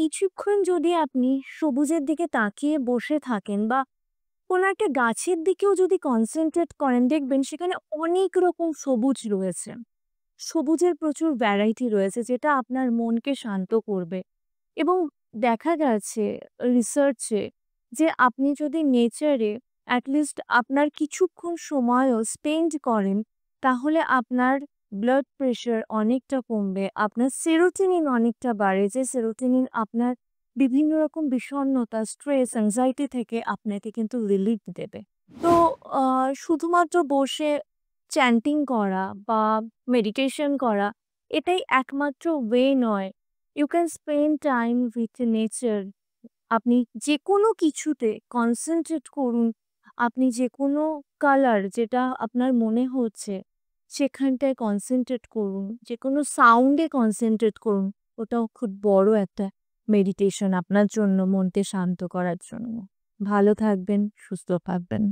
কিছুক্ষণ যদি আপনি সবুজের দিকে তাকিয়ে বসে থাকেন বা কোনো একটা গাছের দিকেও যদি কনসেন্ট্রেট করেন, দেখবেন সেখানে অনেক রকম সবুজ রয়েছে। সবুজের প্রচুর ভ্যারাইটি রয়েছে যেটা আপনার মনকে শান্ত করবে। এবং দেখা গেছে রিসার্চে যে আপনি যদি নেচারে অ্যাটলিস্ট আপনার কিছুক্ষণ সময়ও স্পেন্ড করেন, তাহলে আপনার ব্লাড প্রেশার অনেকটা কমবে, আপনার সেরোটোনিন অনেকটা বাড়ে, যে সেরোটোনিন আপনার বিভিন্ন রকম বিষণ্ণতা, স্ট্রেস, অ্যাংজাইটি থেকে আপনাকে কিন্তু রিলিফ দেবে। তো শুধুমাত্র বসে চ্যান্টিং করা বা মেডিটেশন করা এটাই একমাত্র ওয়ে নয়। You can spend time with nature. আপনি যেকোনো কিছুতে কনসেনট্রেট করুন। আপনি যেকোনো কালার যেটা আপনার মনে হচ্ছে সেখানটায় কনসেনট্রেট করুন। যেকোনো সাউন্ডে কনসেনট্রেট করুন। ওটাও খুব বড় একটা মেডিটেশন আপনার জন্য, মনকে শান্ত করার জন্য। ভালো থাকবেন, সুস্থ থাকবেন।